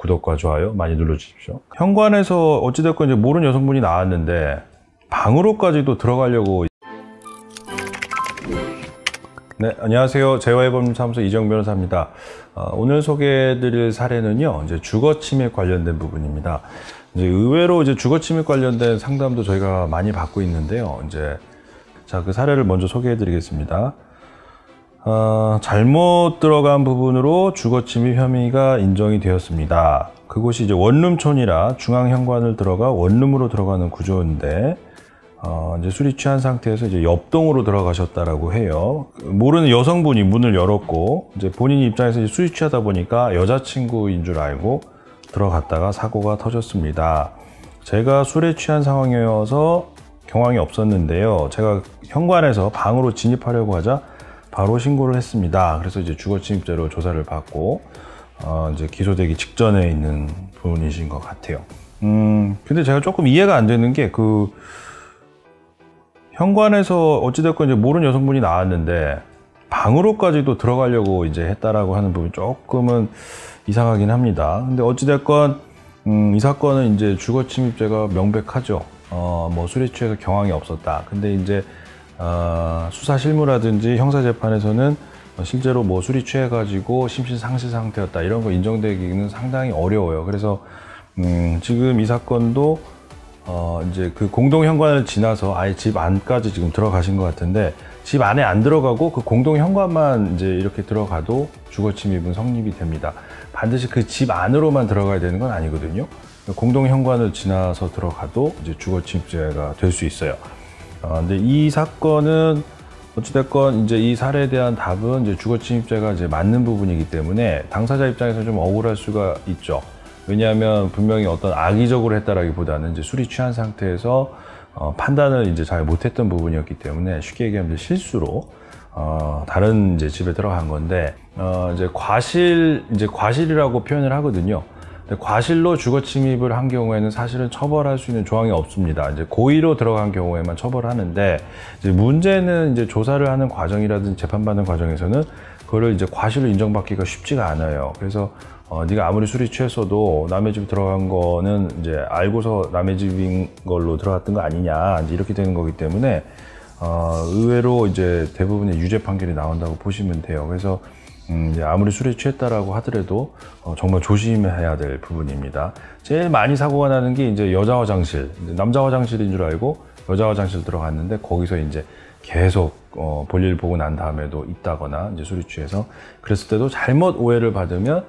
구독과 좋아요 많이 눌러주십시오. 현관에서 어찌됐건 이제 모르는 여성분이 나왔는데 방으로까지도 들어가려고. 네, 안녕하세요. 재화의법률 사무소 이정 변호사입니다. 오늘 소개해드릴 사례는요, 이제 주거침입 관련된 부분입니다. 이제 의외로 이제 주거침입 관련된 상담도 저희가 많이 받고 있는데요. 자, 그 사례를 먼저 소개해드리겠습니다. 잘못 들어간 부분으로 주거침입 혐의가 인정이 되었습니다. 그곳이 이제 원룸촌이라 중앙현관을 들어가 원룸으로 들어가는 구조인데, 이제 술이 취한 상태에서 이제 옆동으로 들어가셨다라고 해요. 모르는 여성분이 문을 열었고, 이제 본인 입장에서 이제 술이 취하다 보니까 여자친구인 줄 알고 들어갔다가 사고가 터졌습니다. 제가 술에 취한 상황이어서 경황이 없었는데요. 제가 현관에서 방으로 진입하려고 하자 바로 신고를 했습니다. 그래서 이제 주거침입죄로 조사를 받고, 이제 기소되기 직전에 있는 분이신 것 같아요. 근데 제가 조금 이해가 안 되는 게, 현관에서 어찌됐건 이제 모르는 여성분이 나왔는데 방으로까지도 들어가려고 이제 했다라고 하는 부분이 조금은 이상하긴 합니다. 근데 어찌됐건 이 사건은 이제 주거침입죄가 명백하죠. 뭐 술에 취해서 경황이 없었다. 근데 이제 수사 실무라든지 형사 재판에서는 실제로 뭐 술이 취해가지고 심신상실 상태였다 이런 거 인정되기는 상당히 어려워요. 그래서 지금 이 사건도 이제 그 공동 현관을 지나서 아예 집 안까지 지금 들어가신 것 같은데, 집 안에 안 들어가고 그 공동 현관만 이제 이렇게 들어가도 주거 침입은 성립이 됩니다. 반드시 그 집 안으로만 들어가야 되는 건 아니거든요. 공동 현관을 지나서 들어가도 이제 주거 침입죄가 될 수 있어요. 근데 이 사건은 어찌됐건 이제 이 사례에 대한 답은 이제 주거 침입죄가 이제 맞는 부분이기 때문에 당사자 입장에서 좀 억울할 수가 있죠. 왜냐하면 분명히 어떤 악의적으로 했다라기보다는 이제 술이 취한 상태에서 판단을 이제 잘 못했던 부분이었기 때문에 쉽게 얘기하면 이제 실수로 다른 이제 집에 들어간 건데, 이제 과실이라고 표현을 하거든요. 근데 과실로 주거 침입을 한 경우에는 사실은 처벌할 수 있는 조항이 없습니다. 이제 고의로 들어간 경우에만 처벌하는데, 이제 문제는 이제 조사를 하는 과정이라든지 재판받는 과정에서는 그거를 이제 과실로 인정받기가 쉽지가 않아요. 그래서 네가 아무리 술이 취했어도 남의 집 들어간 거는 이제 알고서 남의 집인 걸로 들어갔던 거 아니냐, 이제 이렇게 되는 거기 때문에 의외로 이제 대부분의 유죄 판결이 나온다고 보시면 돼요. 그래서 이제 아무리 술에 취했다라고 하더라도 정말 조심해야 될 부분입니다. 제일 많이 사고가 나는 게 이제 여자 화장실, 남자 화장실인 줄 알고 여자 화장실 들어갔는데 거기서 이제 계속 볼일 보고 난 다음에도 있다거나 이제 술이 취해서 그랬을 때도 잘못 오해를 받으면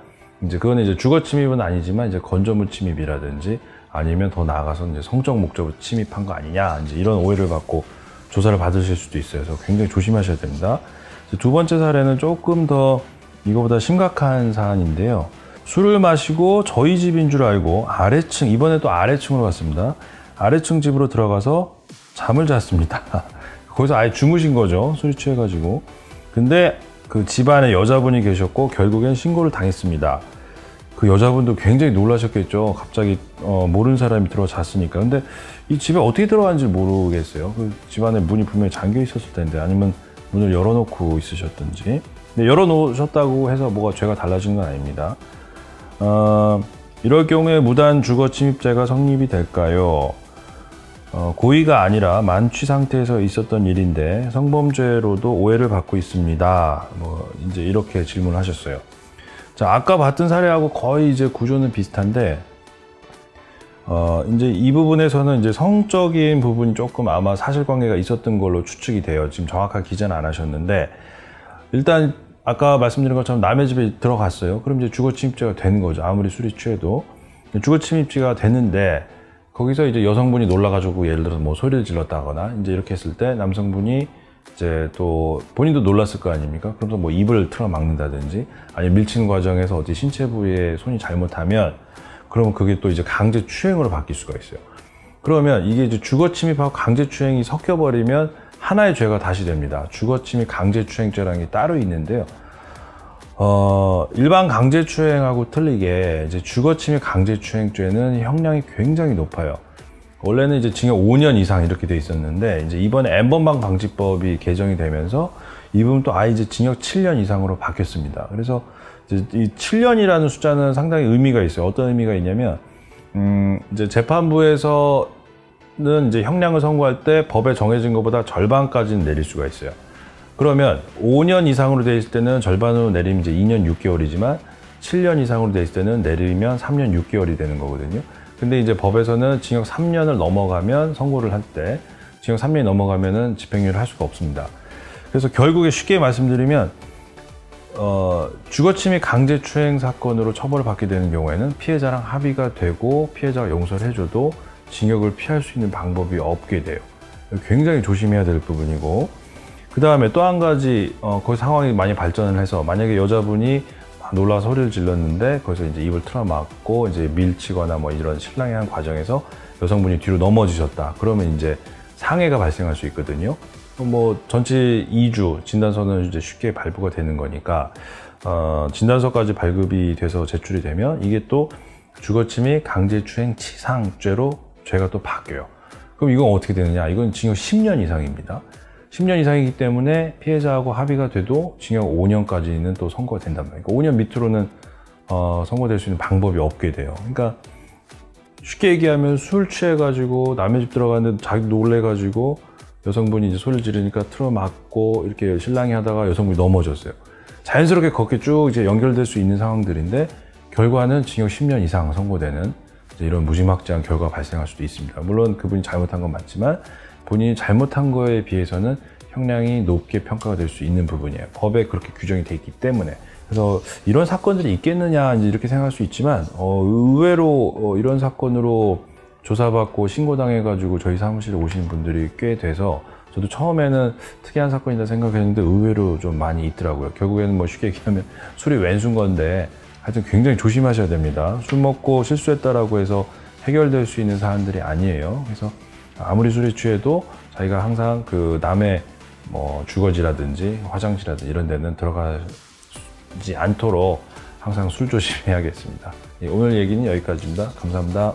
이제 그거는 이제 주거 침입은 아니지만 이제 건조물 침입이라든지 아니면 더 나아가서 이제 성적 목적으로 침입한 거 아니냐, 이제 이런 오해를 받고 조사를 받으실 수도 있어요. 그래서 굉장히 조심하셔야 됩니다. 두 번째 사례는 조금 더 이거보다 심각한 사안인데요. 술을 마시고 저희 집인 줄 알고 아래층, 이번에 또 아래층으로 갔습니다. 아래층 집으로 들어가서 잠을 잤습니다. 거기서 아예 주무신 거죠. 술이 취해가지고. 근데 그 집안에 여자분이 계셨고 결국엔 신고를 당했습니다. 그 여자분도 굉장히 놀라셨겠죠. 갑자기 모르는 사람이 들어잤으니까. 근데 이 집에 어떻게 들어갔는지 모르겠어요. 그 집안에 문이 분명히 잠겨 있었을 텐데, 아니면 문을 열어놓고 있으셨든지. 근데 열어놓으셨다고 해서 뭐가 죄가 달라지는 건 아닙니다. 이럴 경우에 무단 주거 침입죄가 성립이 될까요? 고의가 아니라 만취 상태에서 있었던 일인데 성범죄로도 오해를 받고 있습니다. 뭐 이제 이렇게 질문을 하셨어요. 자, 아까 봤던 사례하고 거의 이제 구조는 비슷한데, 이제 이 부분에서는 이제 성적인 부분이 조금 아마 사실관계가 있었던 걸로 추측이 돼요. 지금 정확하게 기재는 안 하셨는데, 일단 아까 말씀드린 것처럼 남의 집에 들어갔어요. 그럼 이제 주거침입죄가 되는 거죠. 아무리 술이 취해도 주거침입죄가 되는데, 거기서 이제 여성분이 놀라가지고 예를 들어서 뭐 소리를 질렀다거나 이제 이렇게 했을 때 남성분이 이제 또 본인도 놀랐을 거 아닙니까? 그럼 또 뭐 입을 틀어 막는다든지 아니면 밀치는 과정에서 어디 신체 부위에 손이 잘못하면, 그러면 그게 또 이제 강제 추행으로 바뀔 수가 있어요. 그러면 이게 이제 주거 침입하고 강제 추행이 섞여버리면 하나의 죄가 다시 됩니다. 주거 침입 강제 추행죄라는 게 따로 있는데요. 일반 강제추행하고 틀리게 이제 주거침입 강제추행죄는 형량이 굉장히 높아요. 원래는 이제 징역 5년 이상 이렇게 돼 있었는데, 이제 이번에 N번방 방지법이 개정이 되면서 이 부분 또 아예 이제 징역 7년 이상으로 바뀌었습니다. 그래서 이 7년이라는 숫자는 상당히 의미가 있어요. 어떤 의미가 있냐면 이제 재판부에서는 이제 형량을 선고할 때 법에 정해진 것보다 절반까지는 내릴 수가 있어요. 그러면 5년 이상으로 돼 있을 때는 절반으로 내리면 이제 2년 6개월이지만 7년 이상으로 돼 있을 때는 내리면 3년 6개월이 되는 거거든요. 근데 이제 법에서는 징역 3년을 넘어가면 선고를 할 때 징역 3년이 넘어가면은 집행유예를 할 수가 없습니다. 그래서 결국에 쉽게 말씀드리면 주거침입 강제추행 사건으로 처벌을 받게 되는 경우에는 피해자랑 합의가 되고 피해자가 용서를 해줘도 징역을 피할 수 있는 방법이 없게 돼요. 굉장히 조심해야 될 부분이고, 그 다음에 또 한 가지 거기 상황이 많이 발전을 해서 만약에 여자분이 놀라서 소리를 질렀는데 거기서 이제 입을 틀어막고 이제 밀치거나 뭐 이런 실랑이 한 과정에서 여성분이 뒤로 넘어지셨다. 그러면 이제 상해가 발생할 수 있거든요. 뭐 전치 2주 진단서는 이제 쉽게 발부가 되는 거니까 진단서까지 발급이 돼서 제출이 되면 이게 또 주거침입 강제추행 치상죄로 죄가 또 바뀌어요. 그럼 이건 어떻게 되느냐? 이건 징역 10년 이상입니다. 10년 이상이기 때문에 피해자하고 합의가 돼도 징역 5년까지는 또 선고가 된단 말이에요. 그러니까 5년 밑으로는 선고될 수 있는 방법이 없게 돼요. 그러니까 쉽게 얘기하면 술 취해가지고 남의 집 들어갔는데 자기 놀래가지고 여성분이 이제 소리를 지르니까 틀어막고 이렇게 실랑이 하다가 여성분이 넘어졌어요. 자연스럽게 그렇게 쭉 이제 연결될 수 있는 상황들인데 결과는 징역 10년 이상 선고되는 이런 무지막지한 결과가 발생할 수도 있습니다. 물론 그분이 잘못한 건 맞지만 본인이 잘못한 거에 비해서는 형량이 높게 평가가 될 수 있는 부분이에요. 법에 그렇게 규정이 돼 있기 때문에. 그래서 이런 사건들이 있겠느냐 이제 이렇게 생각할 수 있지만 의외로 이런 사건으로 조사받고 신고당해가지고 저희 사무실에 오시는 분들이 꽤 돼서 저도 처음에는 특이한 사건이다 생각했는데 의외로 좀 많이 있더라고요. 결국에는 뭐 쉽게 얘기하면 술이 왼수인 건데 하여튼 굉장히 조심하셔야 됩니다. 술 먹고 실수했다라고 해서 해결될 수 있는 사안들이 아니에요. 그래서 아무리 술이 취해도 자기가 항상 그 남의 뭐 주거지라든지 화장실이라든지 이런 데는 들어가지 않도록 항상 술 조심해야겠습니다. 오늘 얘기는 여기까지입니다. 감사합니다.